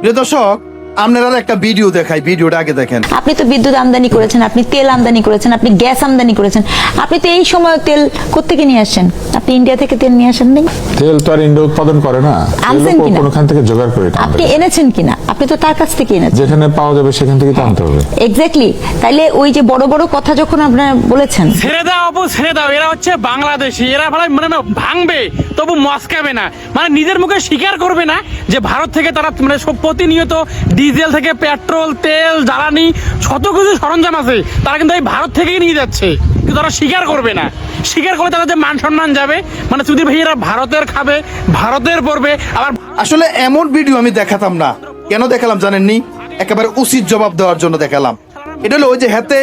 প্রিয় দর্শক, আপনারা একটা ভিডিও দেখাই, ভিডিওটা আগে দেখেন। আপনি তো বিদ্যুৎ আমদানি করেছেন, আপনি তেল আমদানি করেছেন, আপনি গ্যাস আমদানি করেছেন, আপনি তো এই সময় তেল কোত্থেকে নিয়ে আসেন? আপনি ইন্ডিয়া থেকে তেল নিয়ে আসেন নাই? তেল তো আর ইন্ডিয়া উৎপাদন করে না, আনছেন কিনা? কোনখান থেকে জোগাড় করে আপনি এনেছেন কিনা? আপনি তো তার কাছ থেকে এনেছেন। যেখানে পাওয়া যাবে সেখান থেকে তো আনতে হবে। এক্স্যাক্টলি। তাইলে ওই যে বড় বড় কথা যখন আপনারা বলেছেন, ছেড়ে দাও আপু, ছেড়ে দাও, এরা হচ্ছে বাংলাদেশি, এরা মানে ভাঙবে তবু মস্কাবে না, মানে নিজের মুখে স্বীকার করবে না যে ভারত থেকে তারা মানে সব প্রতিনিয়ত ডিজেল থেকে পেট্রোল, তেল, জ্বালানি, শত কিছু সরঞ্জাম আছে তারা কিন্তু এই ভারত থেকেই নিয়ে যাচ্ছে, কিন্তু তারা স্বীকার করবে না। স্বীকার করলে তাদের যে মান সম্মান যাবে, মানে সুধীর ভাই এরা ভারতের খাবে, ভারতের পড়বে। আবার আসলে এমন ভিডিও আমি দেখাতাম না। কেন দেখালাম জানেননি? একেবারে উচিত জবাব দেওয়ার জন্য দেখালাম। এটা হলো ওই যে হাতে,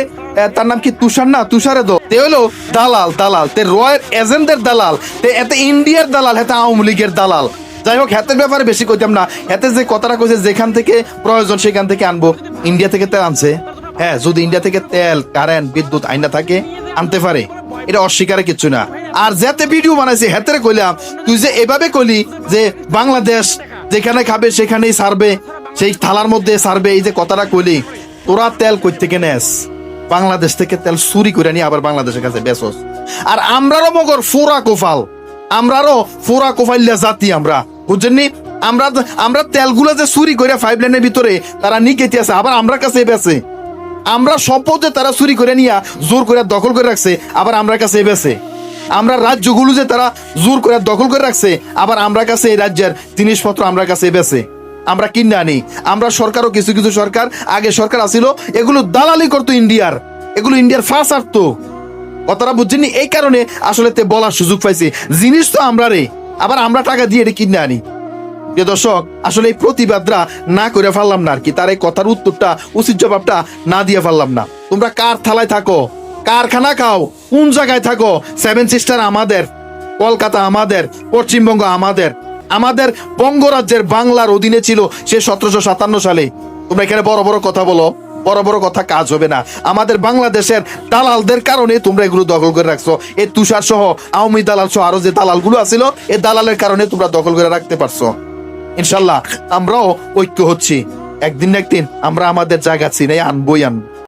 তার নাম কি তুষার না, তুষারে দো, তে হলো দালাল, দালাল তে রয়ের এজেন্টদের দালাল, তে এতে ইন্ডিয়ার দালাল, হাতে আওয়ামী লীগের দালাল। যাই হোক, হাতের ব্যাপারে বেশি কইতাম না। হাতে যে কথাটা কইছে যেখান থেকে প্রয়োজন সেখান থেকে আনবো। ইন্ডিয়া থেকে তেল আনছে, হ্যাঁ, যদি ইন্ডিয়া থেকে তেল, কারেন্ট, বিদ্যুৎ আইনা থাকে আনতে পারে, এটা অস্বীকারে কিচ্ছু না। আর যাতে ভিডিও বানাইছে হেতেরে কইলাম, তুই যে এভাবে কইলি যে বাংলাদেশ যেখানে খাবে সেখানেই সারবে, সেই থালার মধ্যে সারবে, এই যে কথাটা কইলি, তোরা তেল কই থেকে নেস? বাংলাদেশ থেকে তেল চুরি করে নিয়ে আবার বাংলাদেশের কাছে বেচস। আর আমরারও মগর ফোরা কোফাল, আমরারও ফোরা কোফাইল্লা জাতি আমরা, বুঝছেননি? আমরা তেলগুলো যে চুরি করে পাইপ লাইনের ভিতরে তারা নিকেতে আছে, আবার আমরা কাছে বেচে। আমরা সম্পদ যে তারা চুরি করে নিয়ে জোর করে দখল করে রাখছে, আবার আমরা কাছে বেচে। আমরা রাজ্যগুলো যে তারা জোর করে দখল করে রাখছে, আবার আমরা কাছে এই রাজ্যের জিনিসপত্র আমরা কাছে বেচে, আমরা কিনে আনি। আমরা সরকারও কিছু কিছু সরকার, আগে সরকার আসিল, এগুলো দালালি করতো ইন্ডিয়ার, এগুলো ইন্ডিয়ার ফাঁস আটতো। কথাটা বুঝছেন? এই কারণে আসলে তে বলার সুযোগ পাইছি, জিনিস তো আমরা রে, আবার আমরা টাকা দিয়ে এটা কিনে আনি। প্রিয় দর্শক, আসলে এই প্রতিবাদরা না করে ফেললাম না আর কি, তার এই কথার উত্তরটা, উচিত জবাবটা না দিয়ে ফেললাম না। তোমরা কার থালায় থাকো, কারখানা খাও, কোন জায়গায় থাকো, সেভেন সিস্টার আমাদের, কলকাতা আমাদের, পশ্চিমবঙ্গ আমাদের, আমাদের বঙ্গরাজ্যের বাংলার অধীনে ছিল সে 1757 সালে। তোমরা এখানে বড় বড় কথা বলো, বড় বড় কথা কাজ হবে না। আমাদের বাংলাদেশের দালালদের কারণে তোমরা এগুলো দখল করে রাখছো। এই তুষার সহ, আওয়ামী দালাল সহ আরো যে দালাল গুলো আছিল, এই দালালের কারণে তোমরা দখল করে রাখতে পারছো। ইনশাল্লাহ আমরাও ঐক্য হচ্ছি, একদিন না একদিন আমরা আমাদের জায়গা চিনে আনবই আনবো।